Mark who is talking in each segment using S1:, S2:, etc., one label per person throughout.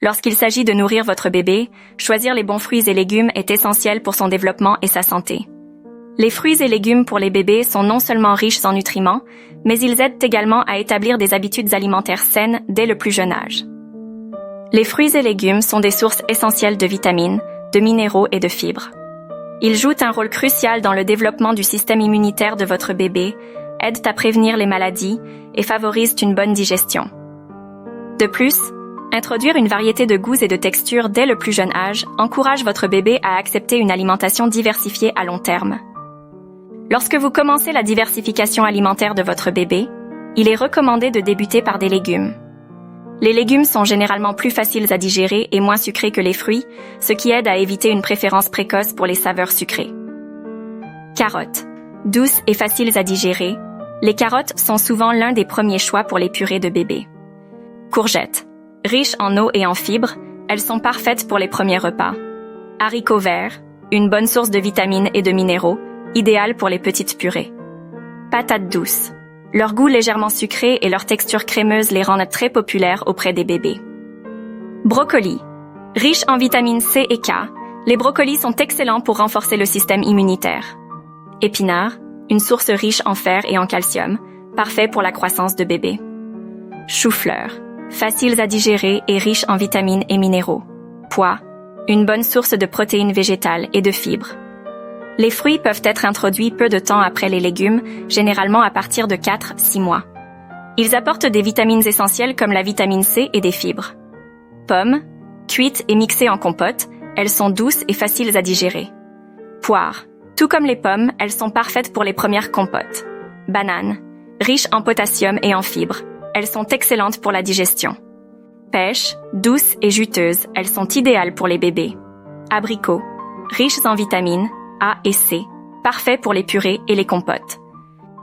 S1: Lorsqu'il s'agit de nourrir votre bébé, choisir les bons fruits et légumes est essentiel pour son développement et sa santé. Les fruits et légumes pour les bébés sont non seulement riches en nutriments, mais ils aident également à établir des habitudes alimentaires saines dès le plus jeune âge. Les fruits et légumes sont des sources essentielles de vitamines, de minéraux et de fibres. Ils jouent un rôle crucial dans le développement du système immunitaire de votre bébé, aident à prévenir les maladies et favorisent une bonne digestion. De plus, introduire une variété de goûts et de textures dès le plus jeune âge encourage votre bébé à accepter une alimentation diversifiée à long terme. Lorsque vous commencez la diversification alimentaire de votre bébé, il est recommandé de débuter par des légumes. Les légumes sont généralement plus faciles à digérer et moins sucrés que les fruits, ce qui aide à éviter une préférence précoce pour les saveurs sucrées. Carottes. Douces et faciles à digérer, les carottes sont souvent l'un des premiers choix pour les purées de bébé. Courgettes. Riches en eau et en fibres, elles sont parfaites pour les premiers repas. Haricots verts, une bonne source de vitamines et de minéraux, idéal pour les petites purées. Patates douces. Leur goût légèrement sucré et leur texture crémeuse les rendent très populaires auprès des bébés. Brocolis. Riches en vitamines C et K, les brocolis sont excellents pour renforcer le système immunitaire. Épinards, une source riche en fer et en calcium, parfait pour la croissance de bébé. Chou-fleur. Faciles à digérer et riches en vitamines et minéraux. Pois, une bonne source de protéines végétales et de fibres. Les fruits peuvent être introduits peu de temps après les légumes, généralement à partir de 4-6 mois. Ils apportent des vitamines essentielles comme la vitamine C et des fibres. Pommes, cuites et mixées en compote, elles sont douces et faciles à digérer. Poires, tout comme les pommes, elles sont parfaites pour les premières compotes. Bananes, riches en potassium et en fibres, elles sont excellentes pour la digestion. Pêches, douces et juteuses, elles sont idéales pour les bébés. Abricots, riches en vitamines A et C, parfaits pour les purées et les compotes.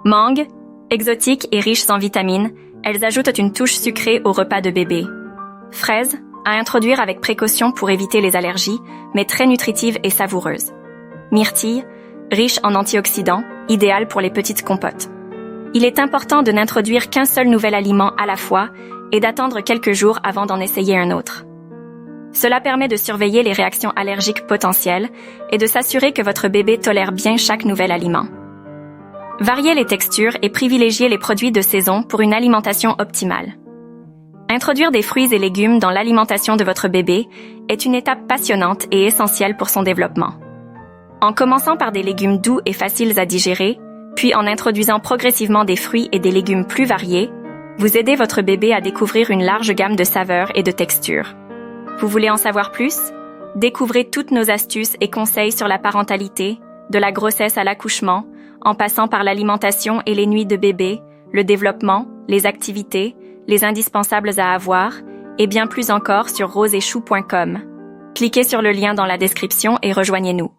S1: Mangues, exotiques et riches en vitamines, elles ajoutent une touche sucrée au repas de bébé. Fraises, à introduire avec précaution pour éviter les allergies, mais très nutritives et savoureuses. Myrtilles, riches en antioxydants, idéales pour les petites compotes. Il est important de n'introduire qu'un seul nouvel aliment à la fois et d'attendre quelques jours avant d'en essayer un autre. Cela permet de surveiller les réactions allergiques potentielles et de s'assurer que votre bébé tolère bien chaque nouvel aliment. Variez les textures et privilégiez les produits de saison pour une alimentation optimale. Introduire des fruits et légumes dans l'alimentation de votre bébé est une étape passionnante et essentielle pour son développement. En commençant par des légumes doux et faciles à digérer, puis en introduisant progressivement des fruits et des légumes plus variés, vous aidez votre bébé à découvrir une large gamme de saveurs et de textures. Vous voulez en savoir plus? Découvrez toutes nos astuces et conseils sur la parentalité, de la grossesse à l'accouchement, en passant par l'alimentation et les nuits de bébé, le développement, les activités, les indispensables à avoir, et bien plus encore sur roseetchou.com. Cliquez sur le lien dans la description et rejoignez-nous.